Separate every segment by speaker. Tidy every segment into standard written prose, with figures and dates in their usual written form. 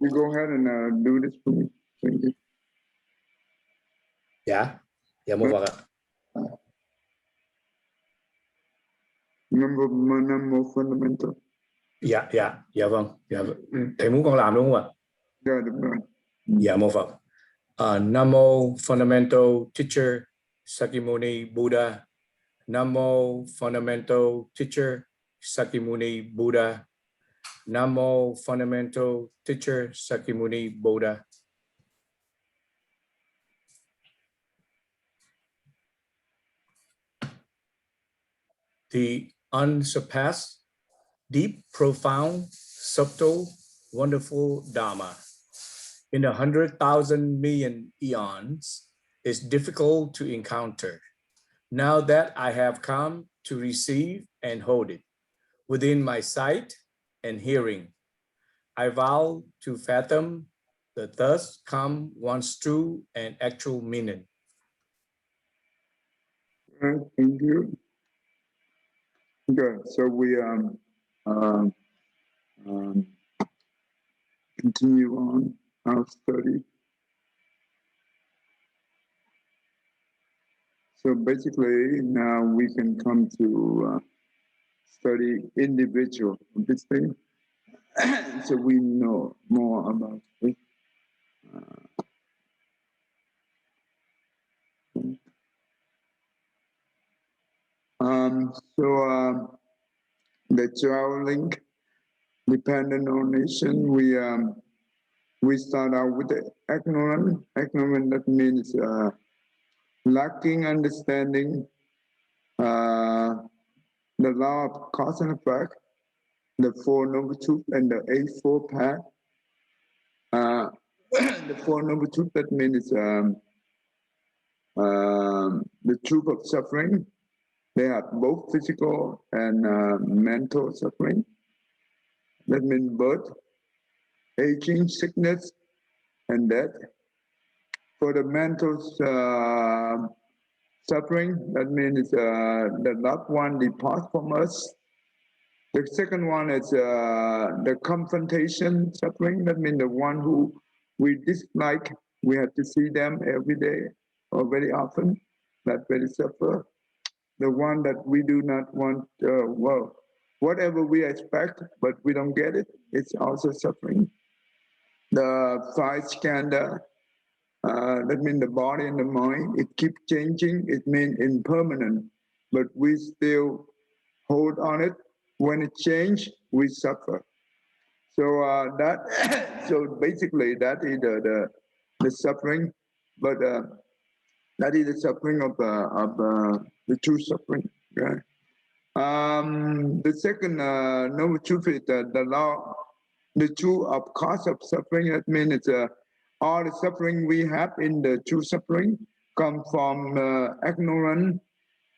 Speaker 1: You go ahead and do this for me. Thank you.
Speaker 2: Dạ, dạ một Phật ạ.
Speaker 1: Number fundamental.
Speaker 2: Dạ vâng. Thầy muốn con làm đúng không ạ?
Speaker 1: Dạ đúng rồi.
Speaker 2: Dạ một Phật. Namo Fundamental Teacher Sakimuni Buddha. Namo Fundamental Teacher Sakimuni Buddha. Namo Fundamental Teacher Sakimuni Buddha. The unsurpassed, deep, profound, subtle, wonderful Dharma in 100,000 million eons is difficult to encounter. Now that I have come to receive and hold it within my sight and hearing, I vow to fathom the thus come one's true and actual meaning.
Speaker 1: Thank you. Good. So we continue on our study. So basically, now we can come to study individual this thing, so we know more about it. The traveling dependent on nation, we start out with the ignorant. Ignorant, that means lacking understanding the law of cause and effect, the Four Noble Truths, and the Eightfold Path. The Four Noble Truths, that means the truth of suffering. They have both physical and mental suffering. That means birth, aging, sickness, and death. For the mental suffering, that means the loved one departs from us. The second one is the confrontation suffering. That means the one who we dislike, we have to see them every day or very often. That very suffer. The one that we do not want, well, whatever we expect, but we don't get it, it's also suffering. The five skandha, that means the body and the mind, it keeps changing, it means impermanent, but we still hold on it. When it changes, we suffer. So so basically that is the suffering, but that is the suffering of the true suffering. Okay? The second noble truth is the law, the truth of cause of suffering. That means it's all the suffering we have in the true suffering come from ignorance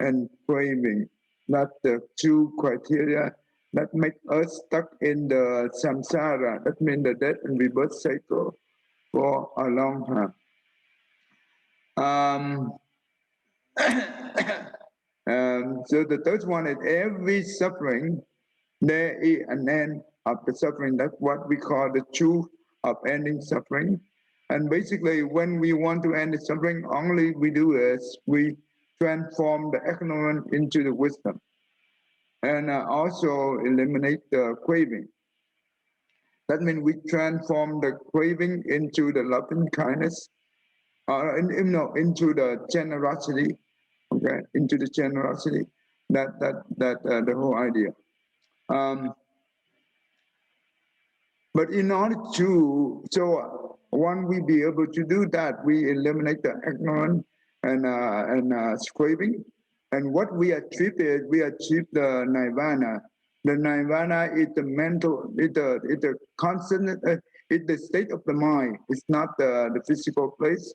Speaker 1: and craving. That's the two criteria that make us stuck in the samsara. That means the death and rebirth cycle for a long time. So the third one is every suffering, there is an end of the suffering. That's what we call the truth of ending suffering. And basically, when we want to end the suffering, only we do is we transform the ignorance into the wisdom, and also eliminate the craving. That means we transform the craving into the loving kindness, into the generosity. Okay, into the generosity. That the whole idea. But in order to, so when we be able to do that, we eliminate the ignorance and craving. And what we achieve is we achieve the nirvana. The nirvana is the mental, it's the constant, it's the state of the mind. It's not the physical place.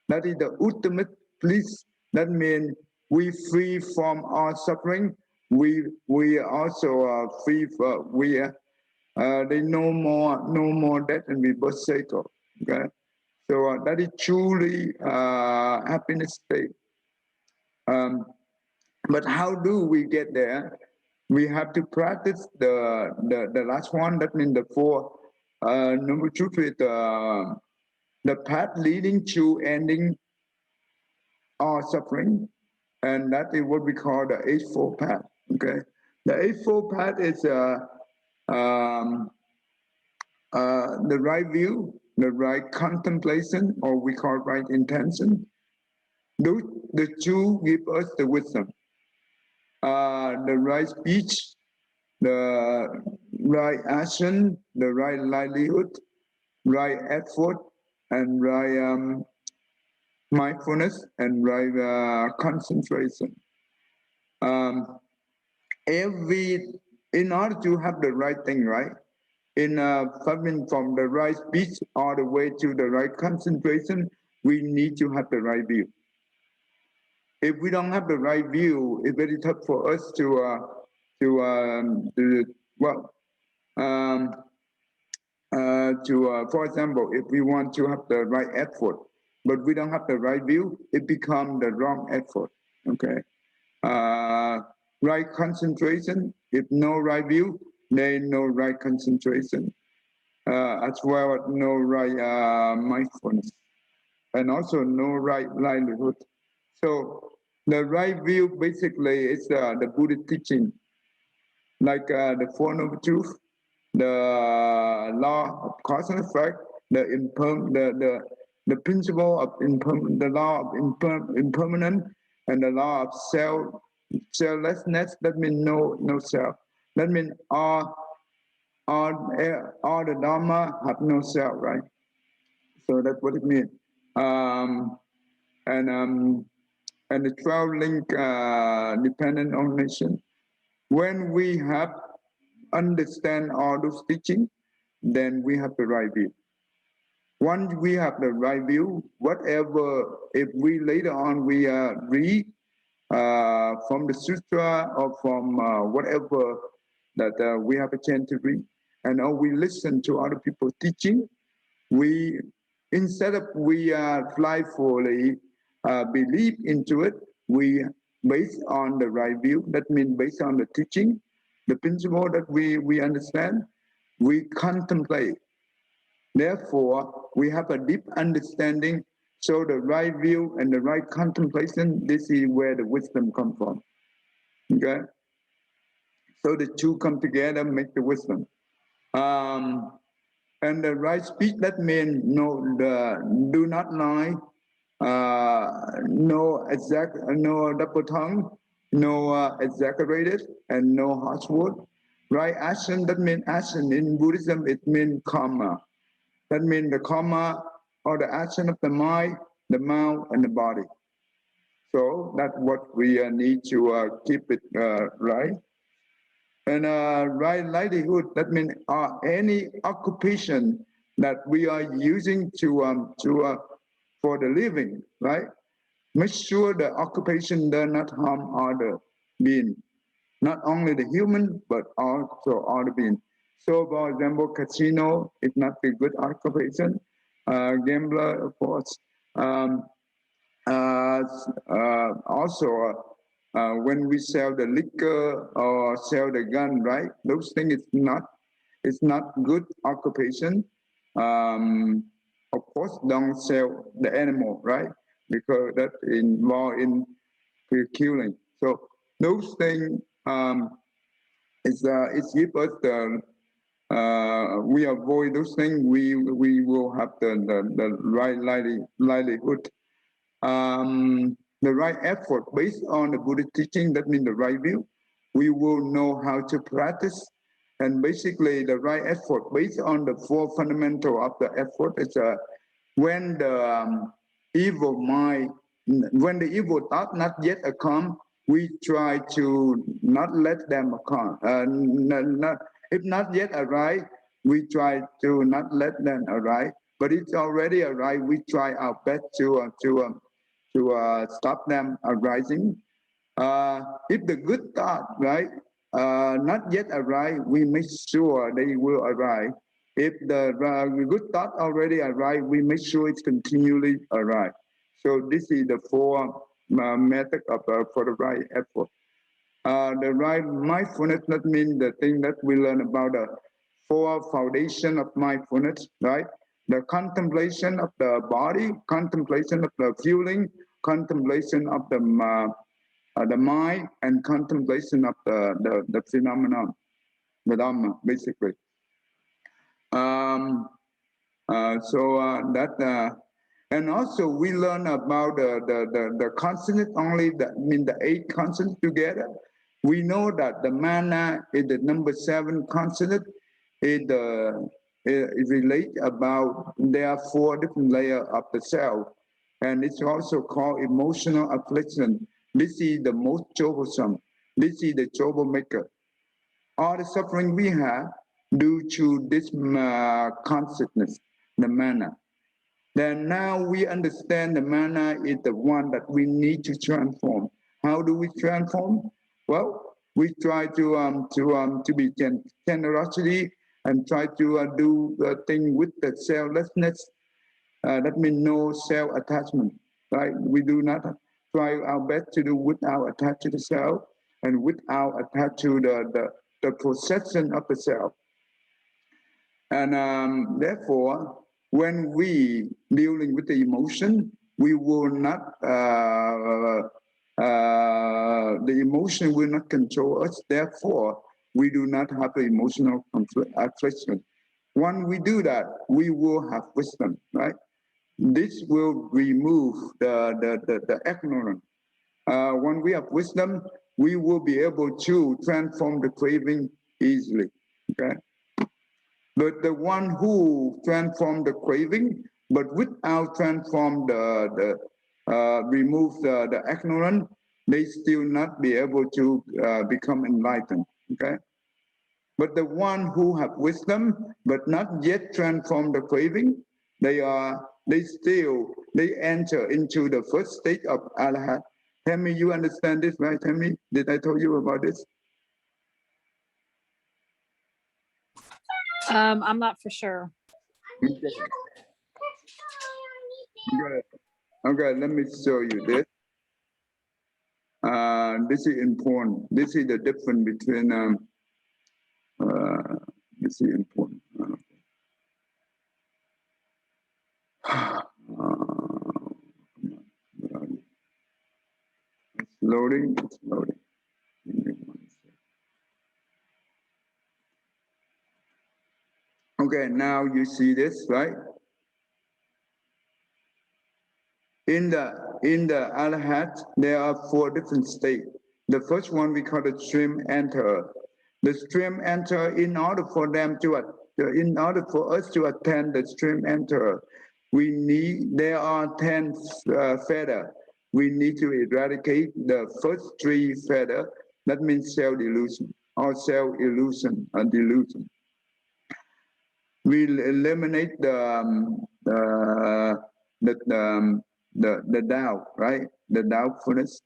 Speaker 1: That is the ultimate bliss. That means we free from our suffering. We also are free for they no more death and rebirth cycle. Okay, so that is truly happiness state. But how do we get there? We have to practice the last one. That means the four Number two is the path leading to ending our suffering, and that is what we call the Eightfold Path. Okay, the Eightfold Path is um, the right view, the right contemplation, or we call right intention. Those the two give us the wisdom. The right speech, the right action, the right livelihood, right effort, and right mindfulness, and right concentration. Um, in order to have the right thing, right? In coming from the right speech all the way to the right concentration, we need to have the right view. If we don't have the right view, it's very tough for us to well um, for example, if we want to have the right effort, but we don't have the right view, it becomes the wrong effort. Okay, right concentration. If no right view, there is no right concentration. As well as no right mindfulness, and also no right livelihood. So the right view basically is the Buddhist teaching, like the Four Noble Truths, the law of cause and effect, the principle of the law of impermanence, and the law of selflessness. That means no self. That means all the Dharma have no self, right? So that's what it means. Um, and um, and the 12 link dependent on nation. When we have understand all those teaching, then we have the right view. Once we have the right view, whatever, if we later on we read from the sutra or from whatever that we have a chance to read, and or we listen to other people teaching, we instead of we blindly believe into it, we based on the right view. That means based on the teaching, the principle that we understand, we contemplate. Therefore, we have a deep understanding. So the right view and the right contemplation, this is where the wisdom comes from. Okay, so the two come together, make the wisdom. Um, and the right speech, that means do not lie, no double tongue, no exaggerated, and no harsh word. Right action, that means action. In Buddhism, it means karma. That means the karma or the action of the mind, the mouth, and the body. So that's what we need to keep it right. And right livelihood, that means any occupation that we are using for the living, right? Make sure the occupation does not harm other being, not only the human, but also other beings. So, for example, casino is not a good occupation. Gambler, of course. Um, also, when we sell the liquor or sell the gun, right? Those things it's not good occupation. Of course, don't sell the animal, right? Because that involved in killing. So those things it gives us the we avoid those things. We will have the right livelihood. The right effort based on the Buddhist teaching, that means the right view. We will know how to practice. And basically, the right effort based on the four fundamental of the effort is when the evil mind, when the evil thought not yet come, we try to not let them come. If not yet arrive, we try to not let them arrive. But it's already arrived. We try our best to stop them arising. If the good thought, right, not yet arrive, we make sure they will arrive. If the good thought already arrive, we make sure it's continually arrive. So this is the four method of for the right effort. The right mindfulness, that means the thing that we learn about the four foundation of mindfulness, right? The contemplation of the body, contemplation of the feeling, contemplation of the mind, and contemplation of the phenomenon, the Dhamma, basically. And also we learn about the consonant, only the 8 consonants together. We know that the mana is the number 7 consonant. It relates about, there are 4 different layers of the self, and it's also called emotional affliction. This is the most troublesome. This is the troublemaker. All the suffering we have due to this consciousness, the mana. Then now we understand the mana is the one that we need to transform. How do we transform? Well, we try to be generosity and try to do the thing with the selflessness. That means no self-attachment, right? We do not try our best to do without attached to the self and without attached to the possession of the self. And therefore, when we dealing with the emotion, we will not, the emotion will not control us. Therefore, we do not have the emotional affliction. When we do that, we will have wisdom, right? This will remove the ignorance. When we have wisdom, we will be able to transform the craving easily, okay? But the one who transform the craving, but without transform remove the ignorance, they still not be able to become enlightened. Okay. But the one who have wisdom, but not yet transform the craving, they enter into the first stage of Arhat. Tammy, you understand this, right, Tammy? Did I tell you about this?
Speaker 3: I'm not for sure.
Speaker 1: Okay, let me show you this. This is important. This is the difference between, this is important. It's loading, it's loading. Okay, now you see this, right? In the Arhat, there are 4 different states. The first one we call the stream enter. The stream enter, in order for us to attend the stream enter, there are 10 fetters. We need to eradicate the first 3 fetters. That means self-delusion or self-illusion and delusion. We'll eliminate the doubt, right? The doubtfulness.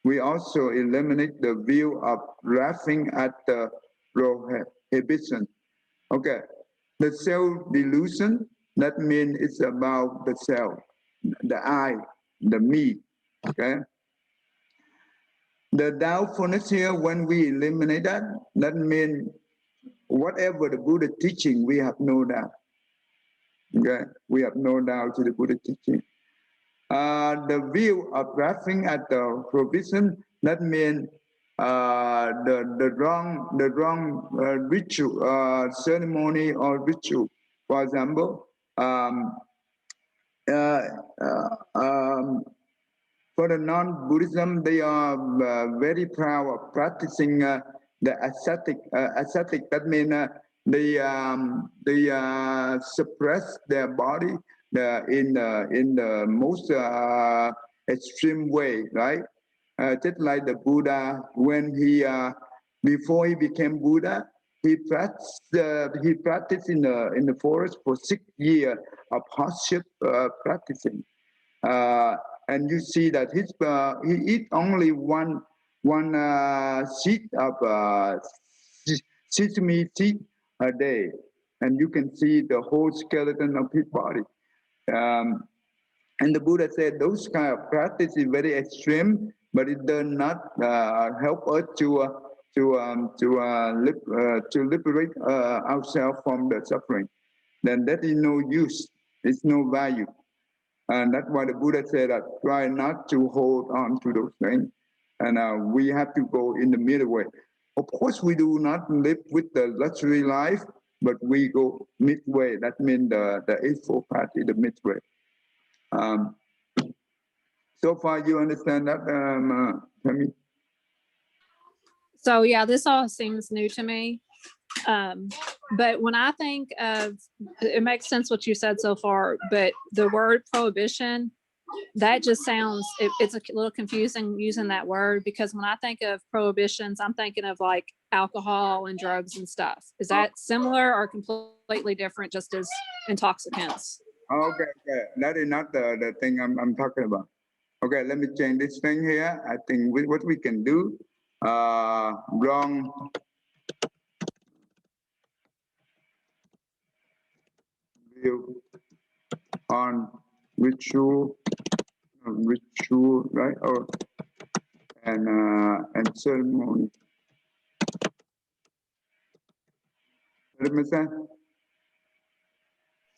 Speaker 1: We also eliminate the view of laughing at the prohibition. Okay, the self-delusion, that means it's about the self, the I, the me, okay? The doubtfulness here, when we eliminate that, that means whatever the Buddha teaching, we have no doubt. Okay, we have no doubt to the Buddha teaching. The view of laughing at the provision, that means the wrong ritual, ceremony or ritual. For example, for the non-Buddhism, they are very proud of practicing the ascetic. That means they suppress their body in the most extreme way, right? Just like the Buddha, when before he became Buddha, he practiced in the forest for 6 years of hardship practicing. And you see that he eat only one seed of sesame seed a day, and you can see the whole skeleton of his body. And the Buddha said those kind of practice is very extreme, but it does not help us to liberate ourselves from the suffering, then that is no use. It's no value. And that's why the Buddha said that try not to hold on to those things. And we have to go in the middle way. Of course, we do not live with the luxury life, but we go midway. That means the Eightfold Path is the midway. So far, you understand that, Tammy?
Speaker 3: So yeah, this all seems new to me. But when I think of, it makes sense what you said so far, but the word prohibition, that just sounds, it's a little confusing using that word, because when I think of prohibitions, I'm thinking of like alcohol and drugs and stuff. Is that similar or completely different, just as intoxicants?
Speaker 1: Okay, that is not the thing I'm talking about. Okay, let me change this thing here. I think what we can do, wrong view on ritual, right? Or and ceremony. Does it make sense?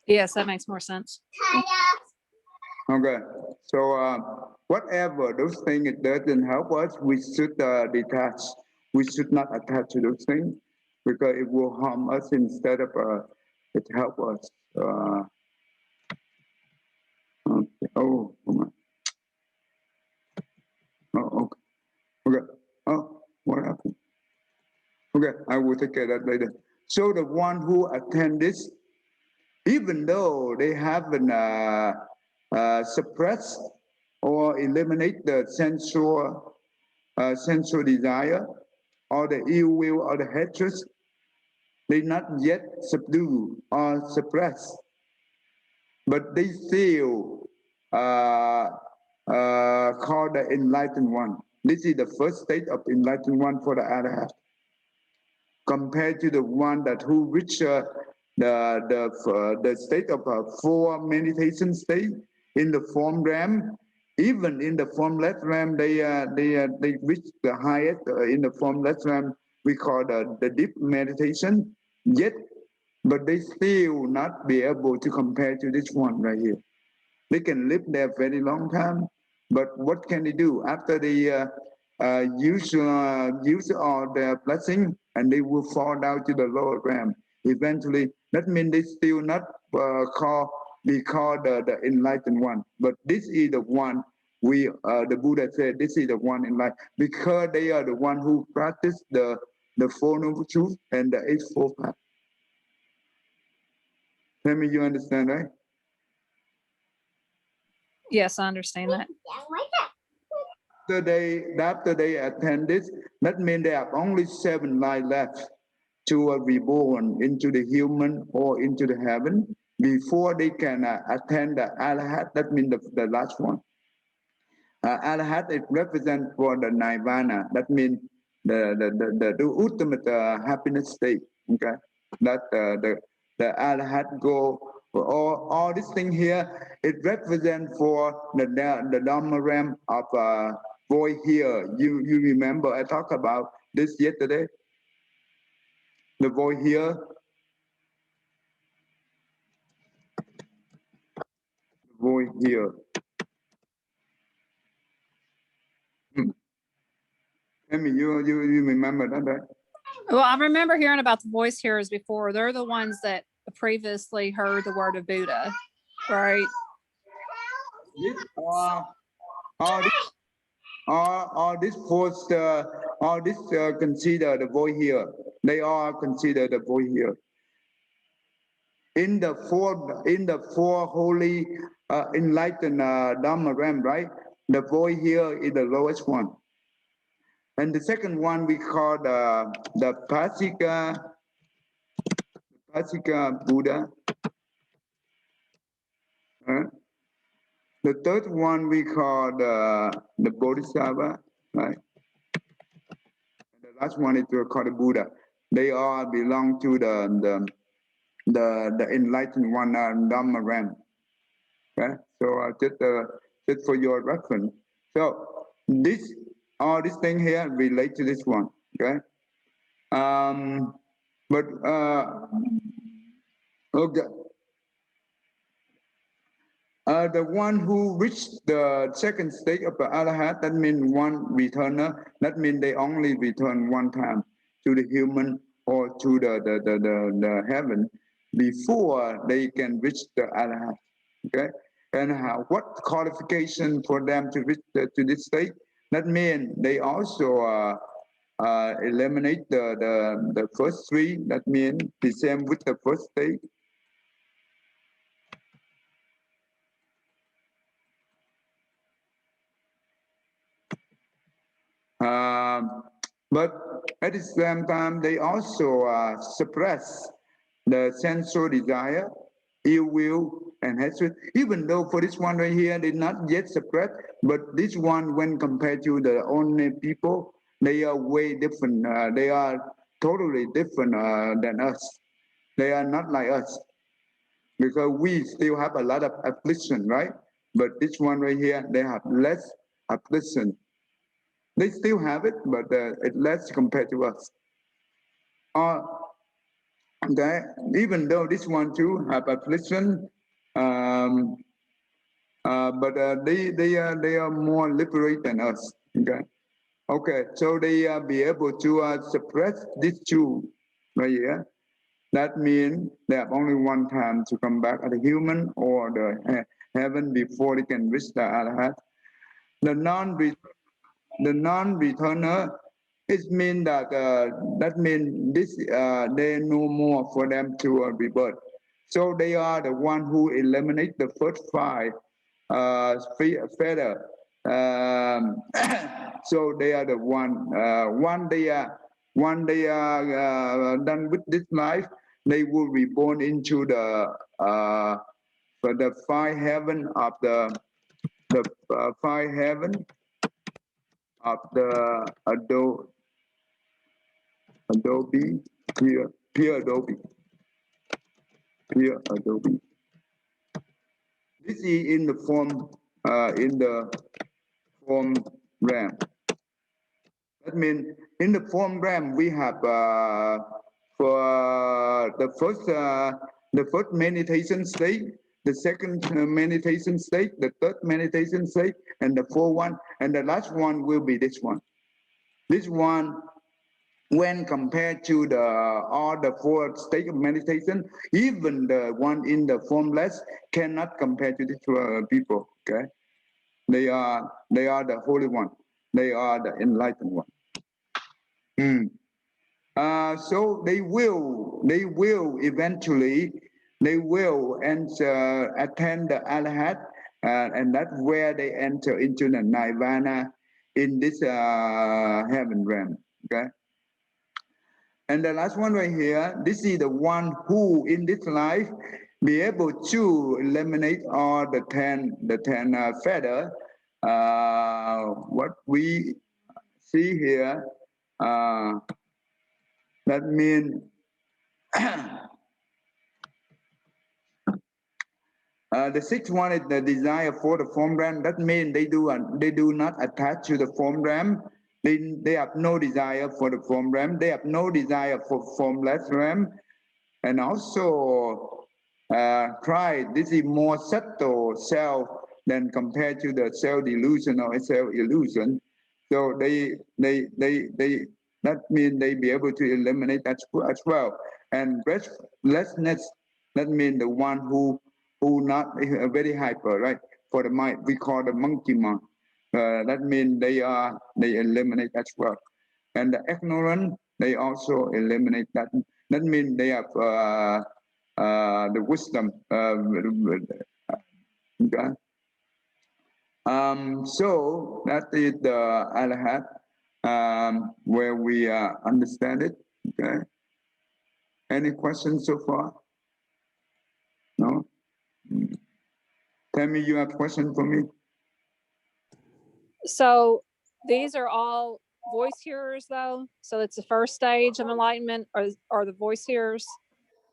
Speaker 3: Yes, that makes more sense.
Speaker 1: Okay, so whatever those things it doesn't help us, we should detach. We should not attach to those things because it will harm us instead of it help us. Okay. Oh my. Oh, okay. Okay. Oh, what happened? Okay, I will take care of that later. So the one who attend this, even though they haven't suppressed or eliminate the sensual desire or the ill will or the hatred, they not yet subdue or suppress, but they still called the enlightened one. This is the first state of enlightened one for the Arhat, compared to the one that who reach the state of four meditation state in the form realm. Even in the formless realm, they reach the highest in the formless realm. We call the deep meditation. Yet, but they still not be able to compare to this one right here. They can live there very long time, but what can they do after they use all their blessing, and they will fall down to the lower realm eventually? That means they still not be called the enlightened one. But this is the one the Buddha said, this is the one enlightened, because they are the one who practice the Four Noble Truths and the Eightfold Path. Tell me you understand, right?
Speaker 3: Yes, I understand that.
Speaker 1: After they attend this, that means they have only 7 lives left to reborn into the human or into the heaven before they can attend the Arhat. That means the last one. Arhat it represents for the Nirvana. That means the ultimate happiness state. Okay, that the Arhat go. All this thing here, it represents for the Dharma realm of void here. You remember I talked about this yesterday. The void here, the void here. I mean, you remember that, right?
Speaker 3: Well, I remember hearing about the voice hearers before. They're the ones that previously heard the word of Buddha, right?
Speaker 1: Yes. All this post, all this consider the void here. They all consider the void here. In the four holy enlightened Dhamma realm, right? The void here is the lowest one. And the second one we call the Pasika Buddha. The third one we call the Bodhisattva, right? And the last one is called the Buddha. They all belong to the enlightened one, Dhamma realm. Okay, so just for your reference. So all this thing here relate to this one. Okay, But okay. The one who reached the second stage of the Arhat, that means one returner, that means they only return one time to the human or to the heaven before they can reach the Arhat. Okay? And what qualification for them to reach to this state? That means they also eliminate the first three, that means the same with the first stage. But at the same time, they also suppress the sensual desire, ill will, and hatred. Even though for this one right here, they not yet suppressed, but this one, when compared to the only people, they are way different. They are totally different than us. They are not like us because we still have a lot of affliction, right? But this one right here, they have less affliction. They still have it, but it's less compared to us. Okay, even though this one too have affliction, um, but they are more liberated than us. Okay, okay, so they be able to suppress these two right here. That means they have only one time to come back as a human or the heaven before they can reach the Arhat. The non-returner, it means that means this they no more for them to rebirth. So they are the one who eliminate the first five feather. So they are the one they are done with this life, they will be born into the five heaven of the five heaven of the Adobe, pure Adobe, pure Adobe. This is in the form RAM. That means in the form RAM we have for the first meditation state, the second meditation state, the third meditation state, and the fourth one, and the last one will be this one. This one, when compared to all the four states of meditation, even the one in the formless cannot compare to these people. Okay, they are the holy one. They are the enlightened one. So they will eventually attend the Arhat, and that's where they enter into the Nirvana in this heaven realm. Okay. And the last one right here, this is the one who in this life be able to eliminate all the 10 feather. What we see here, that means the sixth one is the desire for the form realm. That means they do not attach to the form realm. They have no desire for the form realm. They have no desire for formless realm. And also this is more subtle self than compared to the self delusion or self illusion. So that means they be able to eliminate that as well. And restlessness, that means the one who not very hyper, right? For the mind, we call the monkey mind. That means they eliminate as well. And the ignorant, they also eliminate that. That means they have the wisdom. Okay. So that is the Arhat, where we understand it. Okay. Any questions so far? No. Tell me, you have a question for me?
Speaker 3: So these are all voice hearers, though. So it's the first stage of enlightenment, are the voice hearers.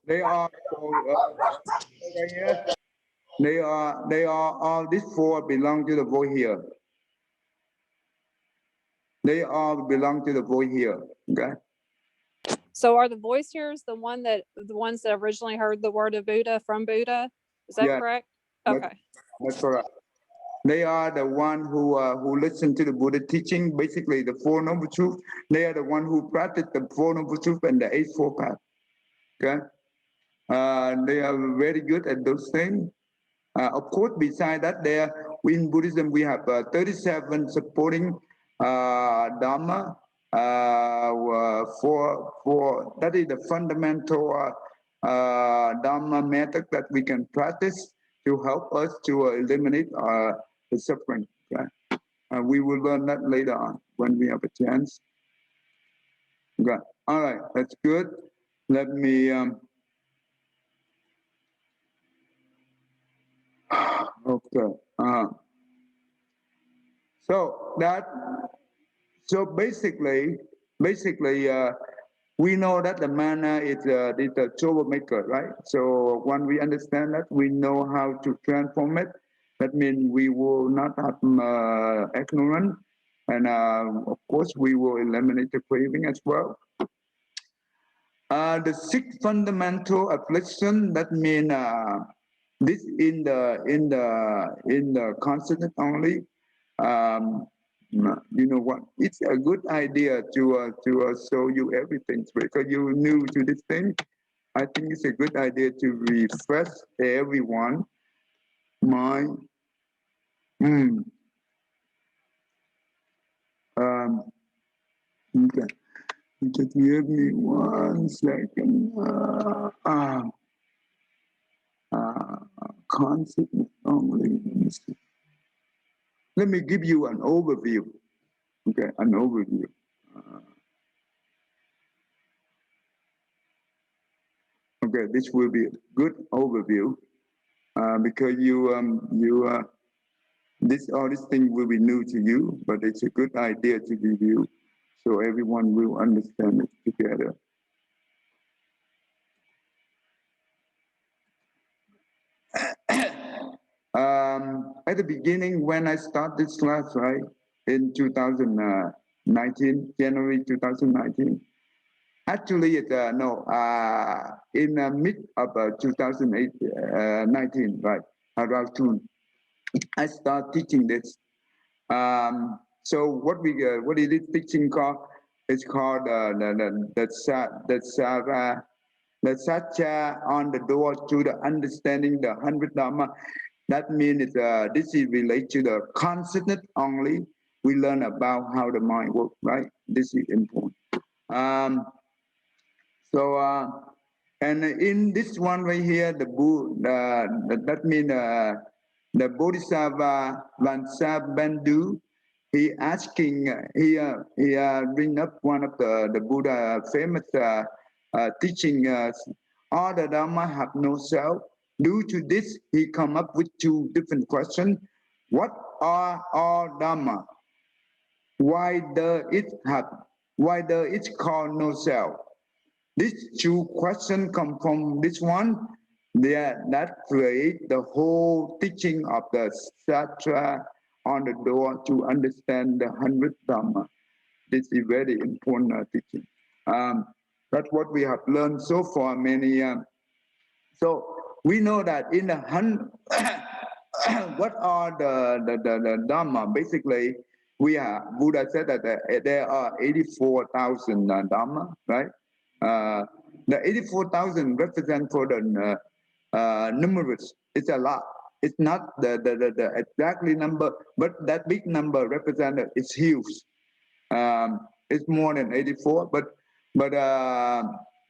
Speaker 1: They are. They are all these four belong to the void here. They all belong to the void here. Okay.
Speaker 3: So are the voice hearers the ones that originally heard the word of Buddha from Buddha? Is that
Speaker 1: Yeah,
Speaker 3: correct?
Speaker 1: that's,
Speaker 3: Okay.
Speaker 1: that's correct. They are the one who listen to the Buddha teaching, basically the Four Noble Truths. They are the one who practice the Four Noble Truths and the Eightfold Path. Okay, they are very good at those things. Of course, beside that, in Buddhism we have 37 supporting Dharma. For that is the fundamental Dharma method that we can practice to help us to eliminate the suffering. Okay? We will learn that later on when we have a chance. Okay. All right, that's good. Let me. Okay. So basically, we know that the mana is a troublemaker, right? So when we understand that, we know how to transform it. That means we will not have ignorance, and of course we will eliminate the craving as well. The six fundamental affliction, that means this in the consonant only. You know what? It's a good idea to show you everything because you're new to this thing. I think it's a good idea to refresh everyone. Okay. Just give me 1 second. Concept only. Let me give you an overview. Okay, an overview. Okay, this will be a good overview because all these things will be new to you, but it's a good idea to review so everyone will understand it together. At the beginning, when I started this class, right, in 2019, January 2019, actually, in the mid of 2019, right, around June, I started teaching this. So what is this teaching called? It's called the satya on the door to the understanding the 100 Dharma. That means this is related to the consciousness only. We learn about how the mind works, right? This is important. And in this one right here, that means the Bodhisattva Vansabandhu, he asking, he bring up one of the Buddha famous teaching, all the Dharma have no self. Due to this, he come up with two different questions. What are all Dharma? Why does it call no self? These two questions come from this one. That create the whole teaching of the Satra on the door to understand the 100 Dhamma. This is very important teaching. That's what we have learned so far many. So we know that in the what are the Dhamma? Basically, Buddha said that there are 84,000 Dhamma, right? The 84,000 represent for the numerous. It's a lot. It's not the exactly number, but that big number represented is huge. It's more than 84. But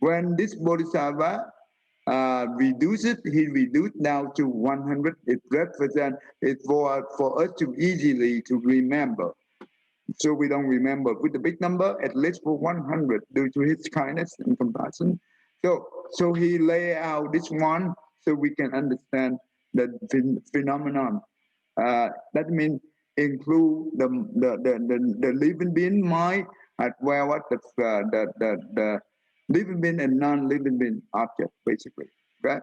Speaker 1: when this Bodhisattva reduce it, he reduced down to 100. It represents it for us to easily to remember. So we don't remember with the big number, at least for 100, due to his kindness and compassion. So he lay out this one so we can understand the phenomenon. That means include the living being mind as well as the living being and non-living being object, basically, right?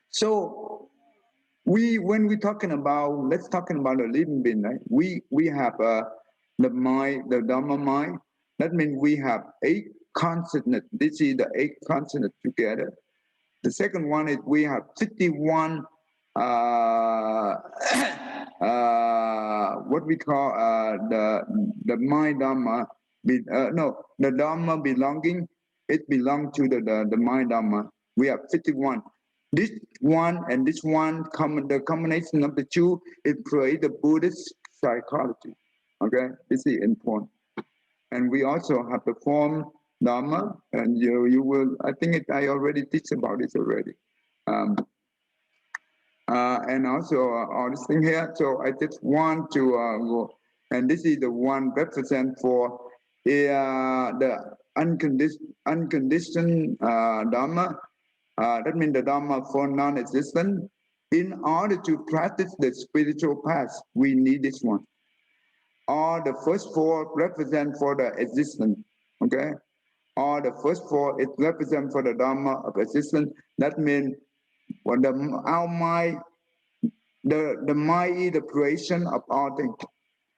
Speaker 1: So when we're talking about, let's talking about the living being, right? We have the mind, the Dhamma mind. That means we have 8 consonant. This is the 8 consonant together. The second one is we have 51 what we call the my Dhamma. No, the Dhamma belonging. It belongs to the my Dhamma. We have 51. This one and this one, the combination of the two, it creates the Buddhist psychology. Okay, this is important. And we also have the form Dhamma, and you will, I think I already teach about this already. And also all this thing here. So I just want to go, and this is the one represent for the unconditioned Dhamma. That means the Dhamma for non-existent. In order to practice the spiritual path, we need this one. All the first 4 represent for the existence, okay? All the first 4, it represent for the Dhamma of existence. That means when our mind, the mind is the creation of all things.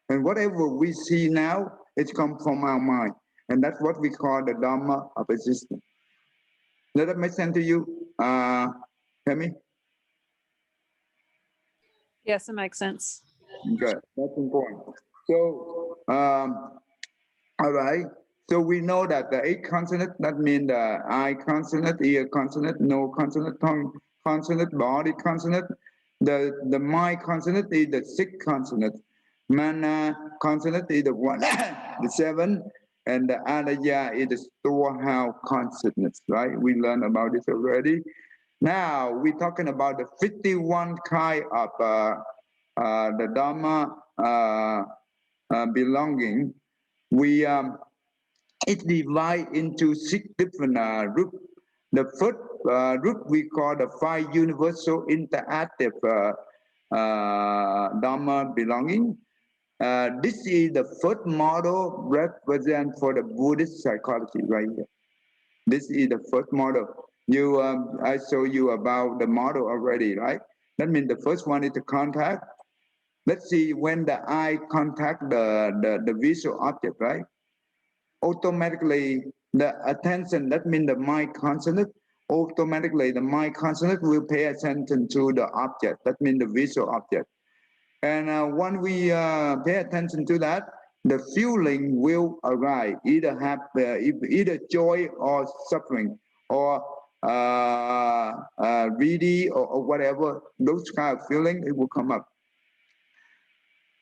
Speaker 1: And whatever we see now, it comes from our mind. And that's what we call the Dhamma of existence. Does that make sense to you, Tammy?
Speaker 3: Yes, it makes sense.
Speaker 1: Okay, that's important. So, all right. So we know that the 8 consonant, that means the eye consonant, ear consonant, nose consonant, tongue consonant, body consonant. The mind consonant is the 6th consonant. Mana consonant is the 1, the 7, and the Adaya is the storehouse consonants, right? We learned about this already. Now we're talking about the 51 kind of the Dhamma belonging. We it's divided into 6 different groups. The first group we call the 5 universal interactive Dhamma belonging. This is the first model represent for the Buddhist psychology right here. This is the first model. I show you about the model already, right? That means the first one is the contact. Let's see, when the eye contact the visual object, right? Automatically the attention, that means the mind consonant, automatically the mind consonant will pay attention to the object, that means the visual object. And when we pay attention to that, the feeling will arise, either joy or suffering, or greedy or whatever, those kind of feeling, it will come up.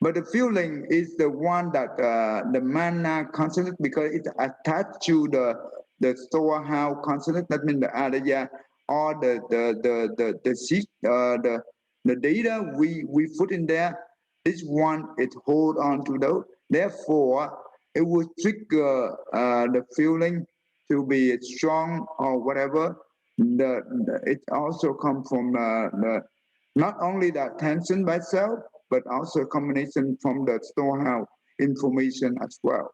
Speaker 1: But the feeling is the one that the mana consonant, because it's attached to the storehouse consonant, that means the adaya, or the data we put in there. This one, it hold on to those. Therefore, it will trigger the feeling to be strong or whatever. It also comes from not only the attention by itself, but also a combination from the storehouse information as well.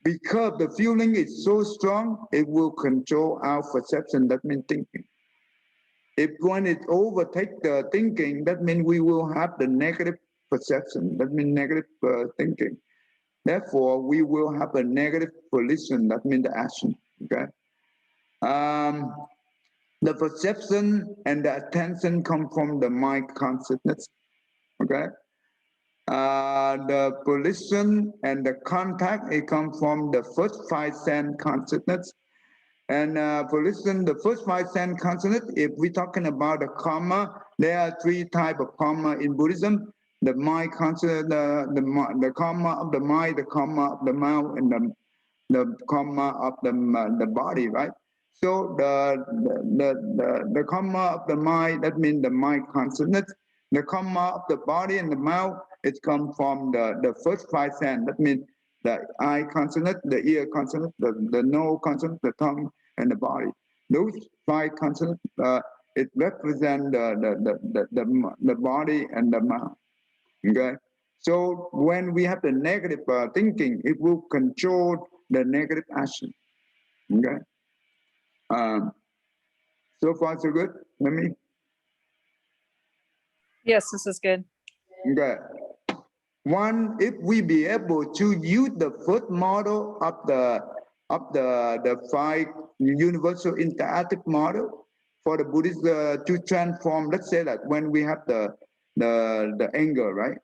Speaker 1: Because the feeling is so strong, it will control our perception, that means thinking. If when it overtakes the thinking, that means we will have the negative perception, that means negative thinking. Therefore, we will have a negative volition, that means the action, okay? The perception and the attention come from the mind consciousness, okay? The volition and the contact, it comes from the first 5 sense consciousness. And volition, the first 5 sense consciousness, if we're talking about the karma, there are 3 types of karma in Buddhism. The mind consciousness, the karma of the mind, the karma of the mouth, and the karma of the body, right? So the karma of the mind, that means the mind consciousness. The karma of the body and the mouth, it comes from the first 5 senses. That means the eye consciousness, the ear consciousness, the nose consciousness, the tongue, and the body. Those 5 consciousness, it represents the body and the mouth. Okay. So when we have the negative thinking, it will control the negative action. Okay. So far so good. Let me.
Speaker 3: Yes, this is good.
Speaker 1: Okay. One, if we be able to use the first model of the of the five universal interactive model for the Buddhist to transform. Let's say that when we have the anger, right?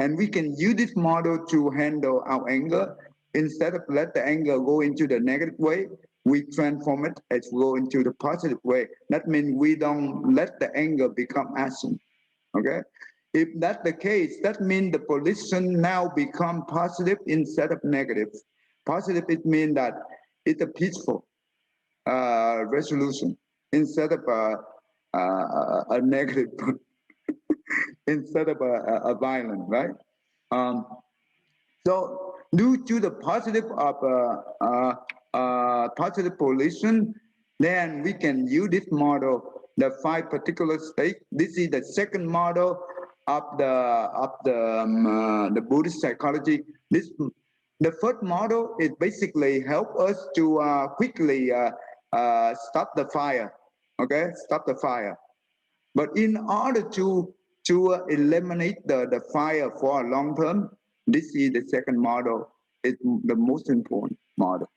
Speaker 1: And we can use this model to handle our anger. Instead of let the anger go into the negative way, we transform it as go into the positive way. That means we don't let the anger become action. Okay? If that's the case, that means the position now become positive instead of negative. Positive, it means that it's a peaceful resolution instead of a negative, instead of a violent, right? So due to the positive of positive position, then we can use this model, the five particular states. This is the second model of the Buddhist psychology. The first model is basically help us to quickly stop the fire. Okay, stop the fire. But in order to eliminate the fire for a long term, this is the second model. It's the most important model,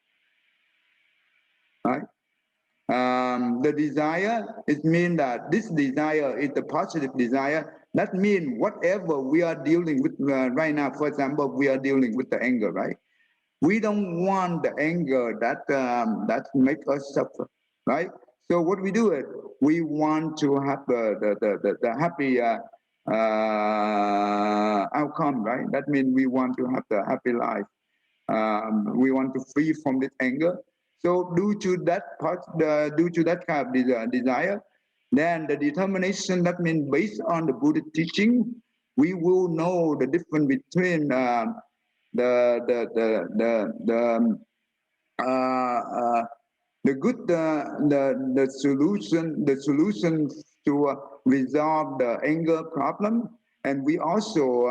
Speaker 1: right? The desire, it means that this desire is the positive desire. That means whatever we are dealing with right now, for example, we are dealing with the anger, right? We don't want the anger that make us suffer, right? So what we do is we want to have the happy outcome, right? That means we want to have the happy life. We want to free from this anger. So due to that kind of desire, then the determination, that means based on the Buddha teaching, we will know the difference between the good the solution to resolve the anger problem, and we also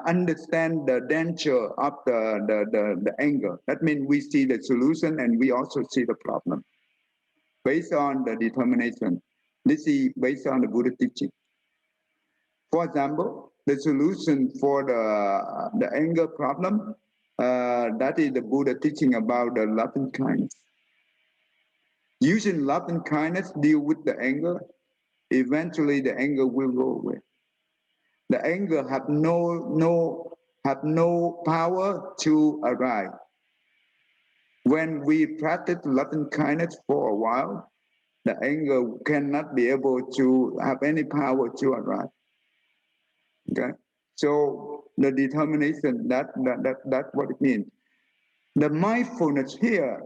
Speaker 1: understand the danger of the anger. That means we see the solution and we also see the problem based on the determination. This is based on the Buddha teaching. For example, the solution for the anger problem, that is the Buddha teaching about the love and kindness. Using love and kindness deal with the anger, eventually the anger will go away. The anger have no power to arise. When we practice love and kindness for a while, the anger cannot be able to have any power to arise. Okay, so the determination, that's what it means. The mindfulness here,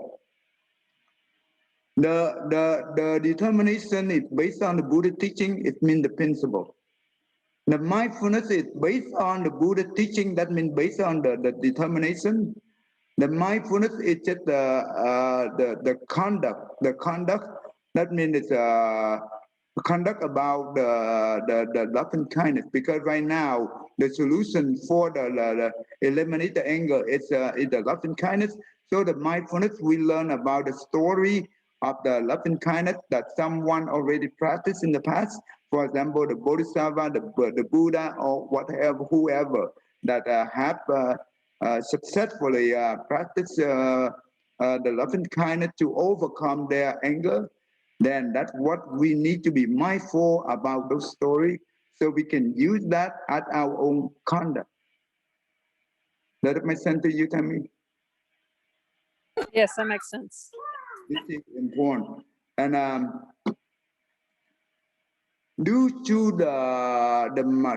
Speaker 1: the determination is based on the Buddha teaching. It means the principle. The mindfulness is based on the Buddha teaching. That means based on the determination. The mindfulness is just the conduct. The conduct, that means it's conduct about the love and kindness. Because right now the solution for the eliminate the anger is the love and kindness. So the mindfulness, we learn about the story of the love and kindness that someone already practiced in the past. For example, the Bodhisattva, the Buddha, or whatever, whoever that have successfully practiced the love and kindness to overcome their anger. Then that's what we need to be mindful about those stories, so we can use that at our own conduct. Does that make sense to you, Tammy?
Speaker 3: Yes, that makes sense.
Speaker 1: This is important. And due to the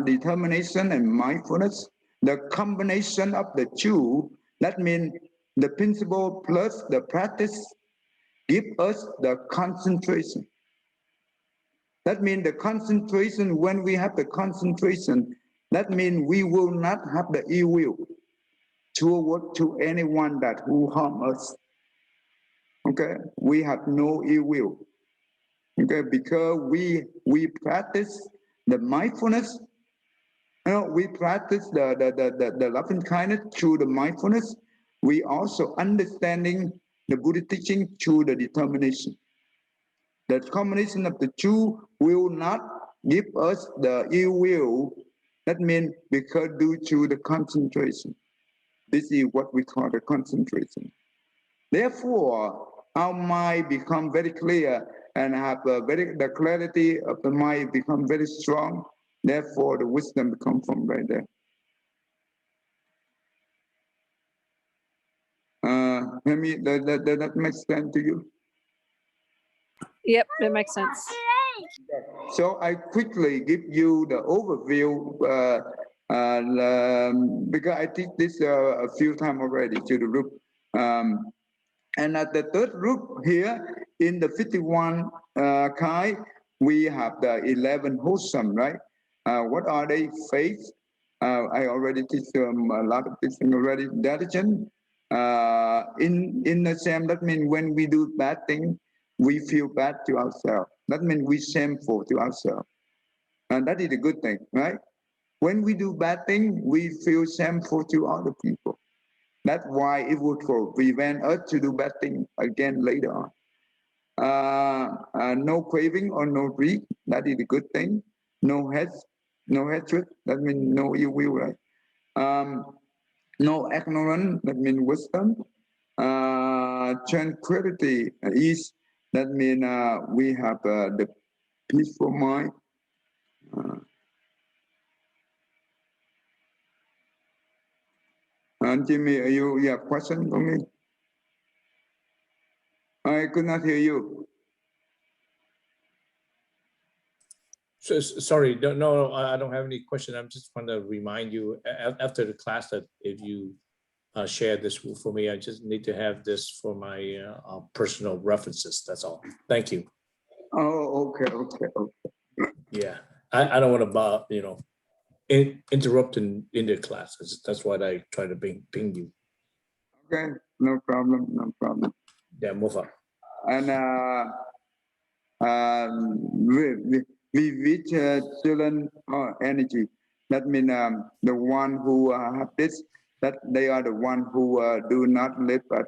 Speaker 1: determination and mindfulness, the combination of the two, that means the principle plus the practice, give us the concentration. That means the concentration, when we have the concentration, that means we will not have the ill will toward to anyone that who harm us. Okay, we have no ill will. Okay, because we practice the mindfulness. You know, we practice the love and kindness through the mindfulness. We also understanding the Buddha teaching through the determination. The combination of the two will not give us the ill will. That means because due to the concentration. This is what we call the concentration. Therefore, our mind become very clear and have the clarity of the mind become very strong. Therefore, the wisdom become from right there. Maybe does that make sense to you?
Speaker 3: Yep, that makes sense.
Speaker 1: So I quickly give you the overview because I teach this a few times already to the group. And at the third group here in the 51 Kai, we have the 11 wholesome, right? What are they? Faith. I already teach them a lot of teaching already. Diligent. In the same, that means when we do bad thing, we feel bad to ourselves. That means we shameful to ourselves. And that is a good thing, right? When we do bad thing, we feel shameful to other people. That's why it would prevent us to do bad thing again later on. No craving or no greed, that is a good thing. No hatred, that means no ill will, right? No ignorance, that means wisdom. Tranquility, ease, that means we have the peaceful mind. And Jimmy, you have a question for me? I could not hear you.
Speaker 2: So, sorry, no, I don't have any question. I'm just want to remind you after the class that if you share this for me, I just need to have this for my personal references. That's all. Thank you.
Speaker 1: Oh, okay.
Speaker 2: Yeah, I don't want to, interrupt in the class. That's why I try to ping you.
Speaker 1: Okay, no problem.
Speaker 2: Yeah, move on.
Speaker 1: And with children energy, that means the one who have this, that they are the one who do not live at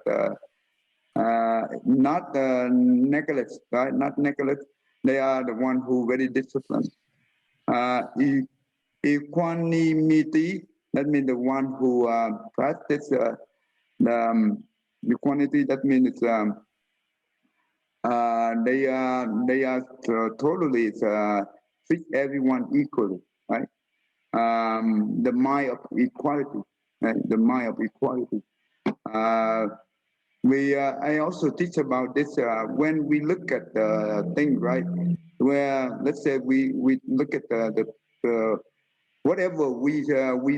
Speaker 1: not neglect, right? Not neglect. They are the one who very disciplined. Equanimity, that means the one who practice the equanimity. That means they are totally treat everyone equally, right? The mind of equality, right? The mind of equality. I also teach about this when we look at the thing, right? Where let's say we look at the whatever we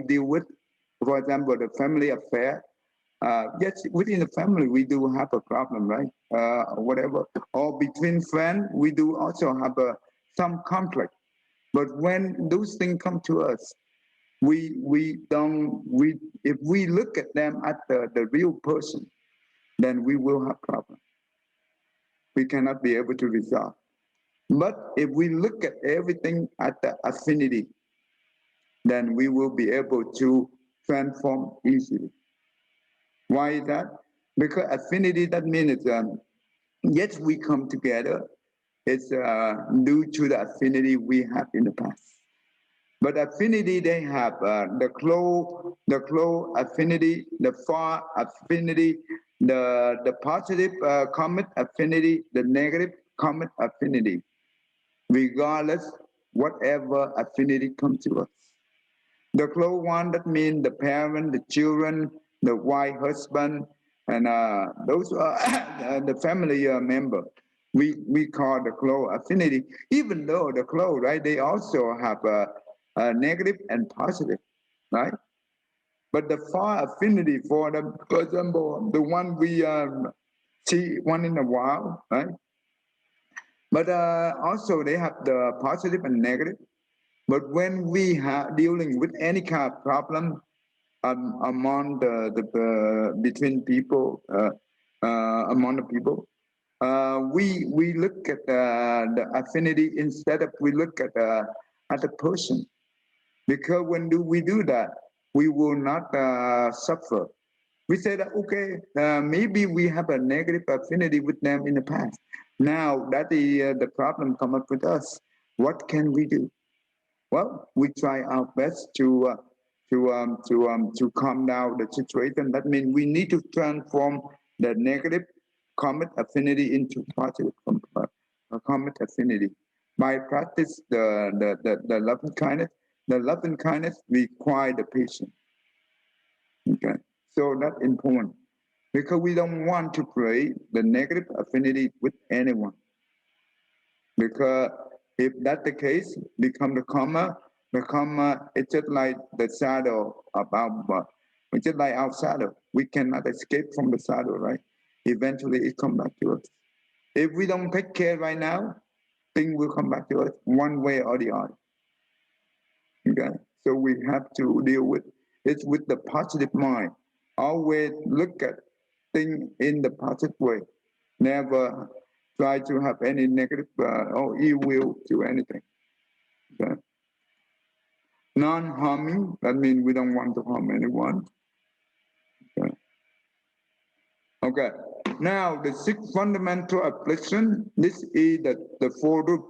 Speaker 1: deal with, for example, the family affair. Yes, within the family we do have a problem, right? Whatever, or between friends we do also have some conflict. But when those things come to us, if we look at them at the real person, then we will have problems. We cannot be able to resolve. But if we look at everything at the affinity, then we will be able to transform easily. Why is that? Because affinity, that means yes, we come together. It's due to the affinity we have in the past. But affinity, they have the close affinity, the far affinity, the positive common affinity, the negative common affinity. Regardless, whatever affinity comes to us. The close one, that means the parent, the children, the wife, husband, and those are the family member. We call the close affinity. Even though the close, right, they also have a negative and positive, right? But the far affinity for them, for example, the one we see one in a while, right? But also they have the positive and negative. But when we are dealing with any kind of problem among between people, among the people, we look at the affinity instead of we look at the person. Because when we do that, we will not suffer. We say that, okay, maybe we have a negative affinity with them in the past. Now that the problem come up with us, what can we do? Well, we try our best to to calm down the situation. That means we need to transform the negative common affinity into positive common affinity by practice the love and kindness. The love and kindness require the patience. Okay, so that's important because we don't want to create the negative affinity with anyone. Because if that's the case, become the karma. The karma, it's just like the shadow about, it's just like our shadow. We cannot escape from the shadow, right? Eventually, it comes back to us. If we don't take care right now, things will come back to us one way or the other. Okay, so we have to deal with it with the positive mind. Always look at things in the positive way. Never try to have any negative or ill will to anything. Okay. Non-harming, that means we don't want to harm anyone. Okay. Okay. Now the sixth fundamental affliction, this is the four root.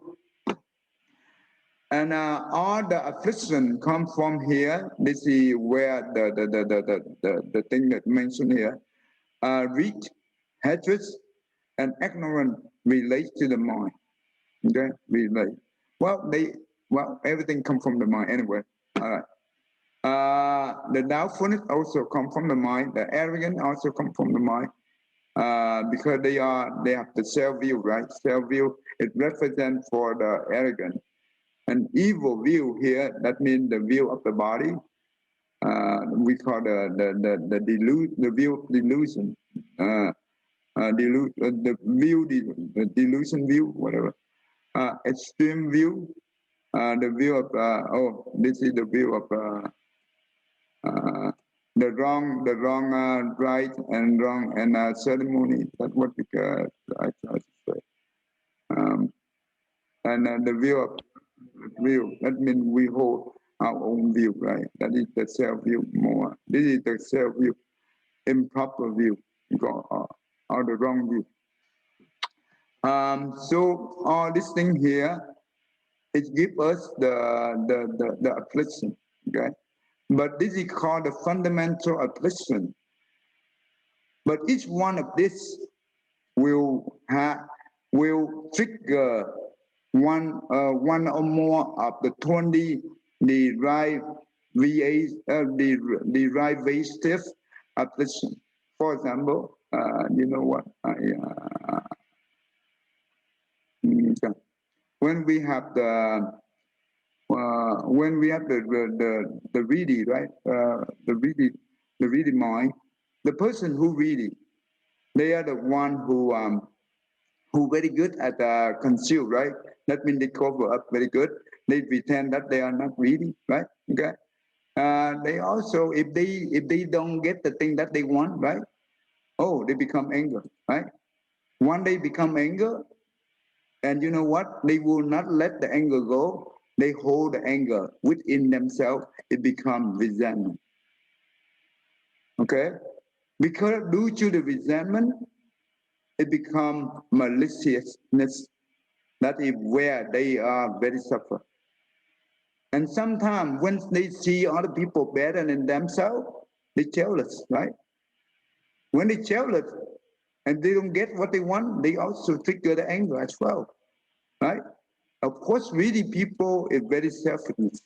Speaker 1: And all the affliction come from here. This is where the thing that mentioned here. Greed, hatred, and ignorance relate to the mind. Okay, relate. Well, everything comes from the mind anyway. All right. The doubtfulness also come from the mind. The arrogance also come from the mind. Because they have the self view, right? Self view, it represents for the arrogant. An evil view here, that means the view of the body. We call the view of delusion. The delusion view, whatever. Extreme view, the view of this is the view of the wrong right and wrong and ceremony. That's what I try to say. And the view, that means we hold our own view, right? That is the self view more. This is the self view, improper view, or the wrong view. So all this thing here, it gives us the affliction, okay? But this is called the fundamental affliction. But each one of this will trigger one or more of the 20 derivative affliction. For example, you know what? When we have the ready, right? The ready mind, the person who ready, they are the one who very good at conceal, right? That means they cover up very good. They pretend that they are not ready, right? Okay. They also, if they don't get the thing that they want, right? Oh, they become anger, right? One day become anger, and you know what? They will not let the anger go. They hold the anger within themselves. It becomes resentment. Okay? Because due to the resentment, it becomes maliciousness. That is where they are very suffer. And sometimes when they see other people better than themselves, they jealous, right? When they jealous and they don't get what they want, they also trigger the anger as well, right? Of course, really people is very selfish,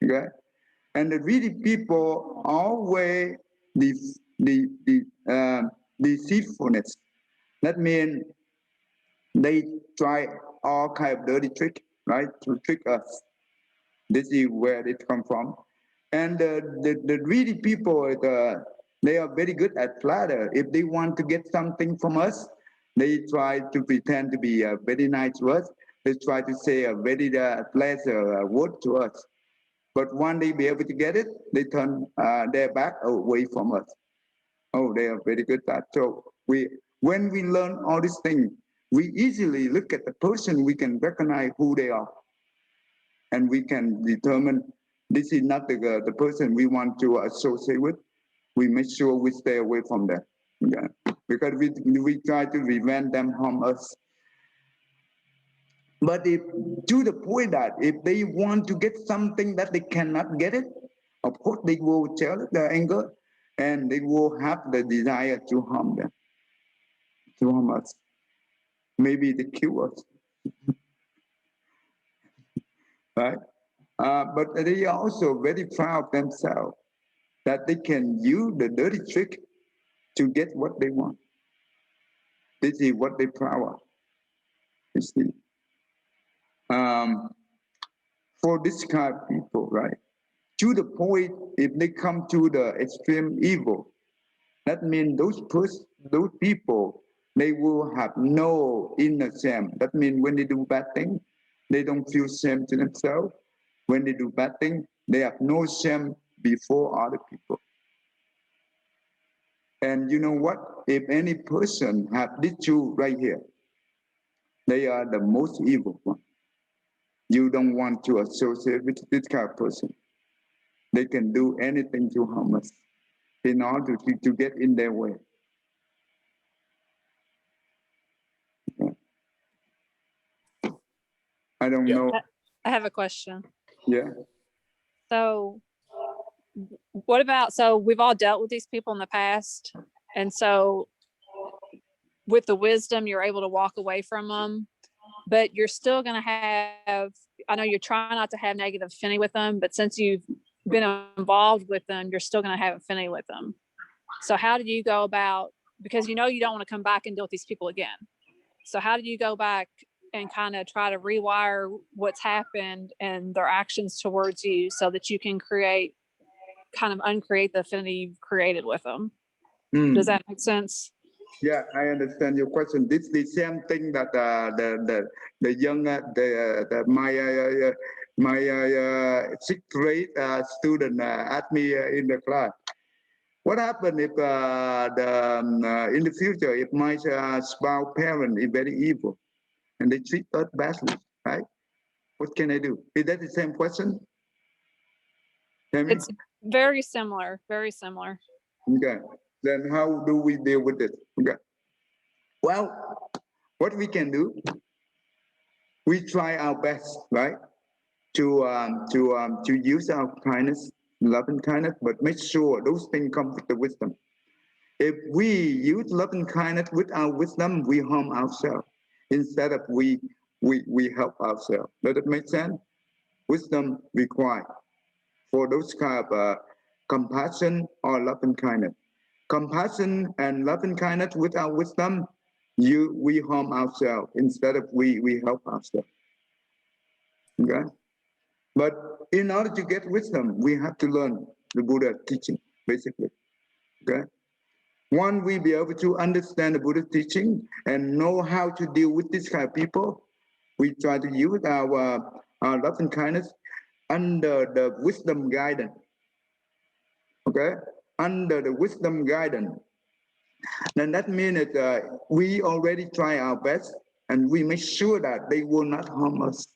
Speaker 1: okay? And the really people always deceitfulness. That means they try all kind of dirty trick, right, to trick us. This is where it comes from. And the greedy people, they are very good at flatter. If they want to get something from us, they try to pretend to be very nice to us. They try to say a very pleasant word to us. But when they be able to get it, they turn their back away from us. Oh, they are very good at that. So when we learn all these things, we easily look at the person, we can recognize who they are. And we can determine this is not the person we want to associate with. We make sure we stay away from them. Okay? Because we try to prevent them harm us. But if to the point that if they want to get something that they cannot get it, of course they will tell the anger and they will have the desire to harm them, to harm us. Maybe they kill us, right? But they are also very proud of themselves that they can use the dirty trick to get what they want. This is what they proud of, you see. For this kind of people, right? To the point, if they come to the extreme evil, that means those people, they will have no inner shame. That means when they do bad things, they don't feel shame to themselves. When they do bad things, they have no shame before other people. And you know what? If any person have these two right here, they are the most evil one. You don't want to associate with this kind of person. They can do anything to harm us in order to get in their way. I don't know.
Speaker 3: I have a question.
Speaker 1: Yeah.
Speaker 3: So what about, so we've all dealt with these people in the past. And so with the wisdom, you're able to walk away from them, but you're still going to have, I know you're trying not to have negative affinity with them, but since you've been involved with them, you're still going to have affinity with them. So how do you go about, because you know you don't want to come back and deal with these people again. So how do you go back and kind of try to rewire what's happened and their actions towards you so that you can create, kind of uncreate the affinity you've created with them? Does that make sense?
Speaker 1: Yeah, I understand your question. This is the same thing that the young my sixth grade student asked me in the class. What happened if in the future if my spouse parent is very evil and they treat us badly, right? What can I do? Is that the same question?
Speaker 3: It's very similar, very similar.
Speaker 1: Okay. Then how do we deal with it? Okay. Well, what we can do, we try our best, right, to use our kindness, love and kindness, but make sure those things come with the wisdom. If we use love and kindness with our wisdom, we harm ourselves instead of we help ourselves. Does it make sense? Wisdom required for those kind of compassion or love and kindness. Compassion and love and kindness with our wisdom, we harm ourselves instead of we help ourselves. Okay? But in order to get wisdom, we have to learn the Buddha teaching, basically. Okay? One, we be able to understand the Buddha teaching and know how to deal with this kind of people. We try to use our love and kindness under the wisdom guidance. Okay? Under the wisdom guidance. Then that means that we already try our best and we make sure that they will not harm us.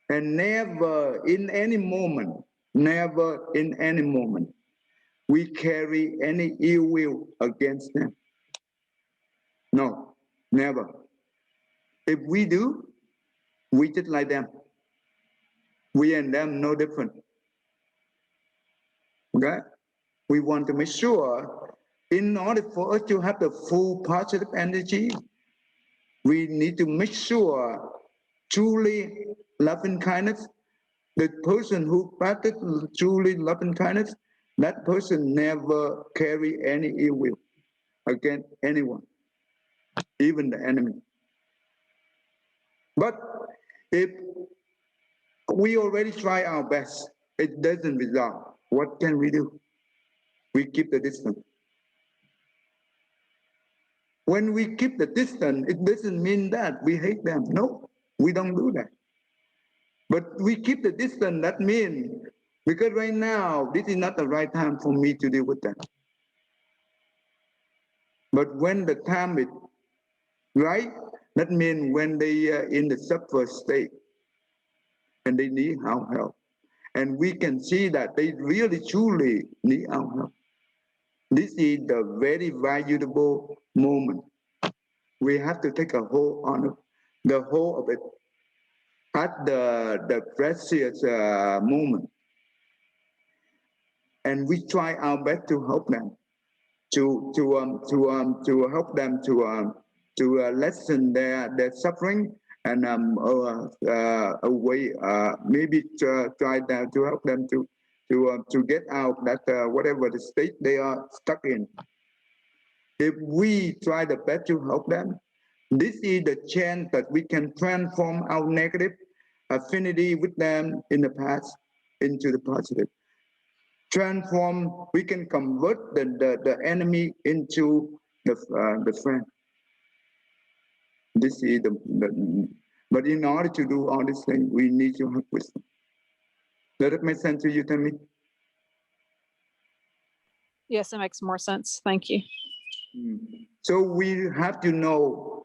Speaker 1: And never in any moment, we carry any ill will against them. No, never. If we do, we just like them. We and them no different. Okay? We want to make sure in order for us to have the full positive energy, we need to make sure truly love and kindness, the person who practice truly love and kindness, that person never carry any ill will against anyone, even the enemy. But if we already try our best, it doesn't result, what can we do? We keep the distance. When we keep the distance, it doesn't mean that we hate them. No, we don't do that. But we keep the distance, that means, because right now, this is not the right time for me to deal with them. But when the time is right, that means when they are in the suffer state and they need our help. And we can see that they really truly need our help. This is the very valuable moment. We have to take a whole honor, the whole of it, at the precious moment, and we try our best to help them, to help them to lessen their suffering, and away maybe try to help them to get out that whatever the state they are stuck in. If we try the best to help them, this is the chance that we can transform our negative affinity with them in the past into the positive. Transform, we can convert the enemy into the friend. This is but in order to do all these things, we need to have wisdom. Does it make sense to you, Tammy?
Speaker 3: Yes, it makes more sense. Thank you.
Speaker 1: So we have to know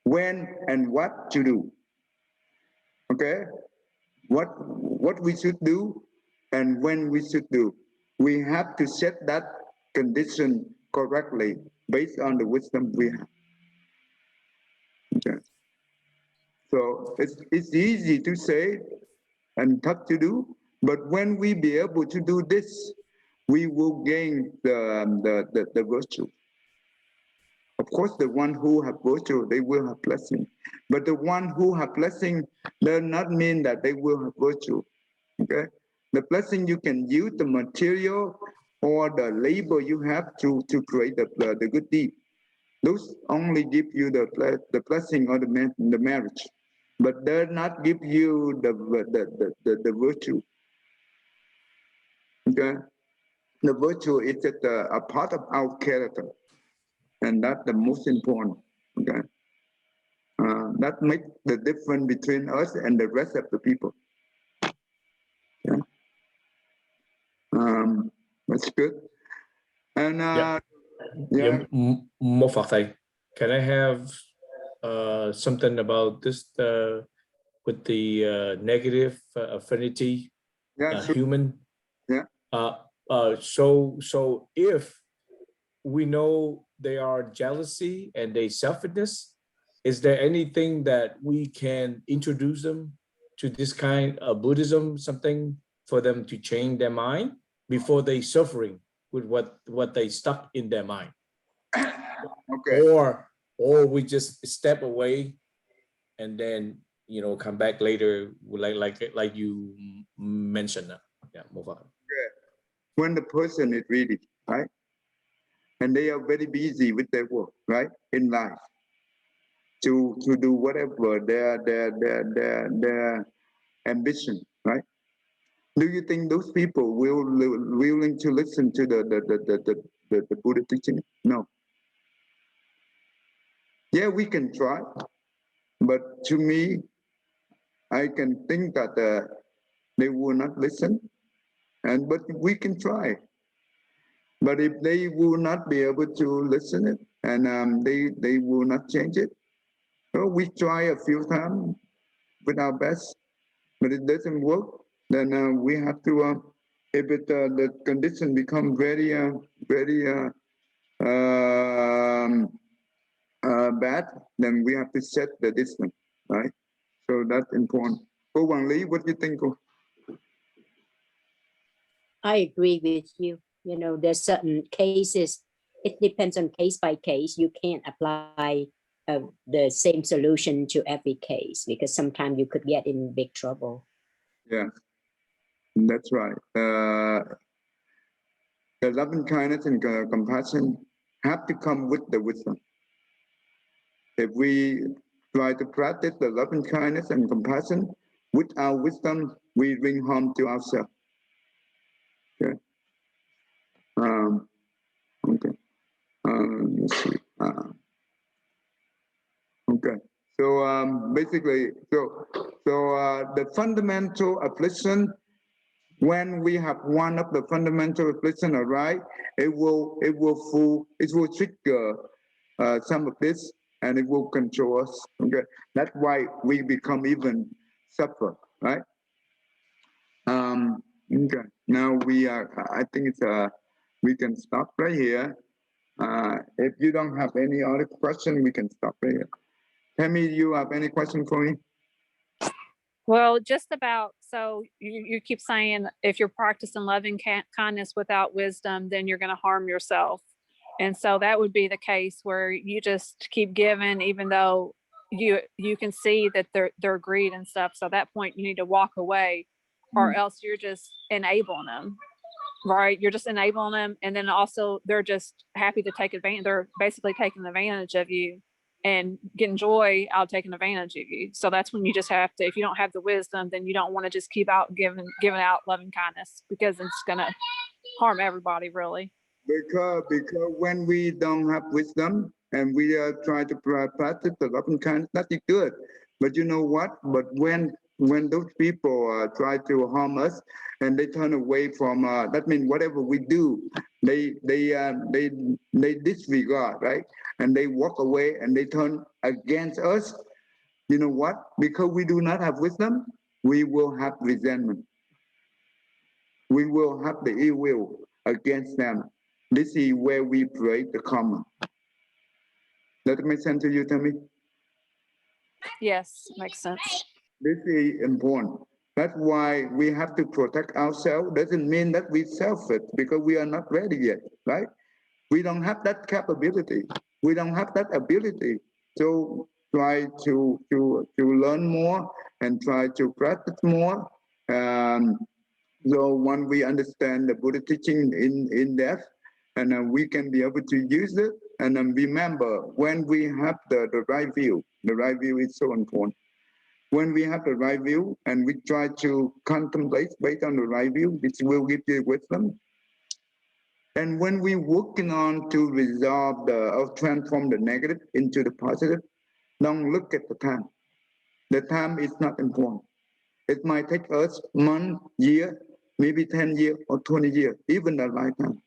Speaker 1: when and what to do. Okay? What we should do and when we should do. We have to set that condition correctly based on the wisdom we have. Okay. So it's easy to say and tough to do, but when we be able to do this, we will gain the virtue. Of course, the one who have virtue, they will have blessing. But the one who have blessing does not mean that they will have virtue. Okay? The blessing, you can use the material or the labor you have to create the good deed. Those only give you the blessing or the marriage, but does not give you the virtue. Okay? The virtue is just a part of our character. And that's the most important, okay? That makes the difference between us and the rest of the people. Yeah. That's good. And
Speaker 2: Mo Phật Thầy, can I have something about this with the negative affinity,
Speaker 1: sure.
Speaker 2: human?
Speaker 1: Yeah.
Speaker 2: So if we know they are jealousy and they selfishness, is there anything that we can introduce them to this kind of Buddhism, something for them to change their mind before they suffering with what they stuck in their mind?
Speaker 1: Okay.
Speaker 2: Or we just step away and then come back later, like you mentioned. Yeah, move on.
Speaker 1: Okay. When the person is ready, right? And they are very busy with their work, right? In life. To do whatever their ambition, right? Do you think those people will willing to listen to the Buddha teaching? No. Yeah, we can try, but to me, I can think that they will not listen, but we can try. But if they will not be able to listen it, and they will not change it, so we try a few times with our best, but it doesn't work. Then we have to, if the condition become very bad, then we have to set the distance, right? So that's important. Cô Hoàng Lý, what do you think?
Speaker 4: I agree with you. There's certain cases, it depends on case by case. You can't apply the same solution to every case because sometimes you could get in big trouble.
Speaker 1: Yeah, that's right. The loving kindness and compassion have to come with the wisdom. If we try to practice the loving kindness and compassion with our wisdom, we bring harm to ourselves. Okay. Okay. Let's see. Okay. So basically, the fundamental affliction, when we have one of the fundamental affliction arise, it will trigger some of this, and it will control us. Okay, that's why we become even suffer, right? Okay. Now we are. I think it's we can stop right here. If you don't have any other question, we can stop right here. Tammy, you have any question for me?
Speaker 3: Well, just about. So you keep saying if you're practicing loving kindness without wisdom, then you're going to harm yourself. And so that would be the case where you just keep giving, even though you can see that they're greed and stuff. So at that point, you need to walk away, or else you're just enabling them, right? You're just enabling them, and then also they're just happy to take advantage. They're basically taking advantage of you and getting joy out of taking advantage of you. So that's when you just have to, if you don't have the wisdom, then you don't want to just keep out giving out loving kindness, because it's gonna harm everybody, really.
Speaker 1: Because when we don't have wisdom and we try to practice the loving kindness, that's good. But you know what? But when those people try to harm us and they turn away from, that means whatever we do, they disregard, right? And they walk away and they turn against us. You know what? Because we do not have wisdom, we will have resentment. We will have the ill will against them. This is where we break the karma. Does it make sense to you, Tammy?
Speaker 3: Yes, makes sense.
Speaker 1: This is important. That's why we have to protect ourselves. Doesn't mean that we selfish because we are not ready yet, right? We don't have that capability. We don't have that ability. So try to learn more and try to practice more. So when we understand the Buddha teaching in depth, and we can be able to use it. And remember, when we have the right view is so important. When we have the right view and we try to contemplate based on the right view, which will give you wisdom. And when we're working on to resolve or transform the negative into the positive, don't look at the time. The time is not important. It might take us month, year, maybe 10 years or 20 years, even a lifetime.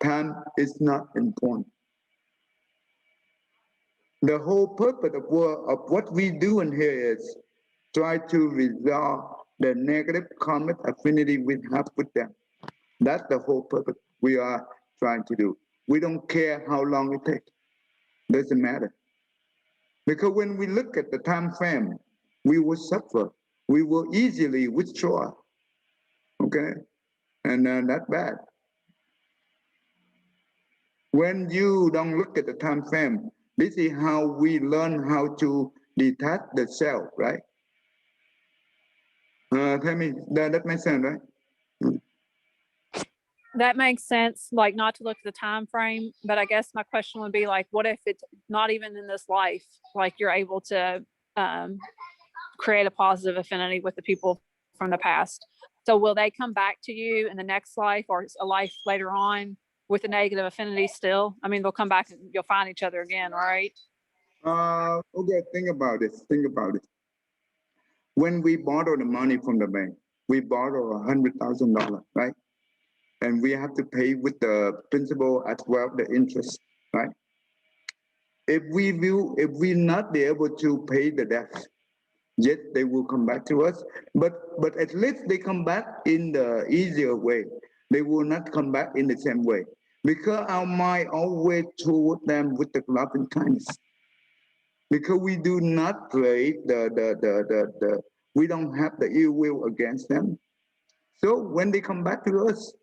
Speaker 1: Time is not important. The whole purpose of what we do in here is try to resolve the negative karmic affinity we have with them. That's the whole purpose we are trying to do. We don't care how long it takes. Doesn't matter. Because when we look at the time frame, we will suffer. We will easily withdraw. Okay? And that's bad. When you don't look at the time frame, this is how we learn how to detach the self, right? Tell me, that makes sense, right?
Speaker 3: That makes sense, like not to look at the time frame. But I guess my question would be like, what if it's not even in this life? Like you're able to create a positive affinity with the people from the past. So will they come back to you in the next life or a life later on with a negative affinity still? I mean, they'll come back and you'll find each other again, right?
Speaker 1: Okay, think about it. Think about it. When we borrow the money from the bank, we borrow $100,000, right? And we have to pay with the principal as well, the interest, right? If we not be able to pay the debt, yet they will come back to us. But at least they come back in the easier way. They will not come back in the same way. Because our mind always toward them with the love and kindness. Because we do not play we don't have the ill will against them. So when they come back to us,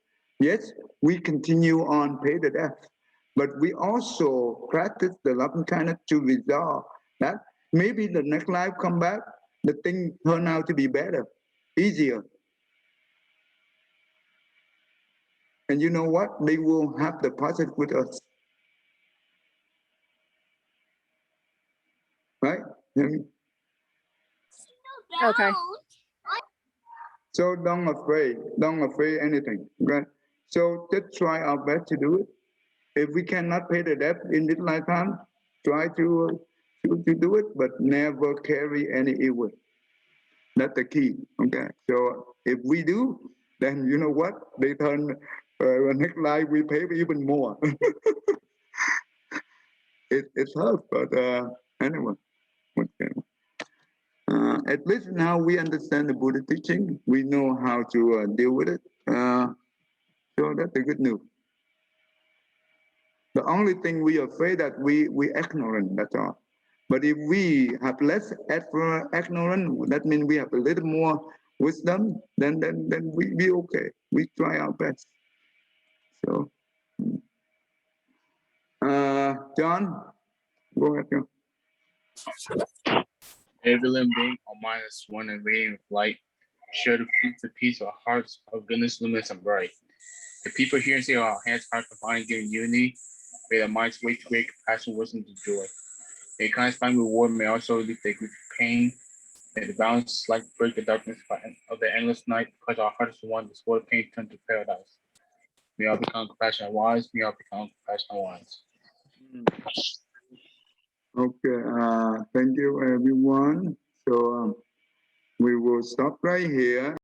Speaker 1: yes, we continue on pay the debt. But we also practice the love and kindness to resolve that. Maybe the next life come back, the thing turn out to be better, easier. And you know what? They will have the positive with us. Right?
Speaker 3: Okay.
Speaker 1: So don't afraid anything. Okay? So just try our best to do it. If we cannot pay the debt in this lifetime, try to do it, but never carry any ill will. That's the key. Okay. So if we do, then you know what? They turn next life we pay even more. It's hard, but anyway. Okay. At least now we understand the Buddha teaching. We know how to deal with it. So that's the good news. The only thing we are afraid that we ignorant, that's all. But if we have less ignorance, that means we have a little more wisdom, then we be okay. We try our best. So, John, go ahead. John.
Speaker 5: Every living being, all mind is one and radiant with light. Share the fruits of peace, our hearts of goodness, luminous and bright. The people here and say our hands are combined, giving unity. May their minds wake to great compassion, wisdom to joy. May kindness find reward, may also relieve their grief pain. May the balance like break the darkness of the endless night, because our hearts are one, this world pain turn to paradise. May all become compassionate wise, may all become compassionate wise.
Speaker 1: Okay, thank you everyone. So we will stop right here.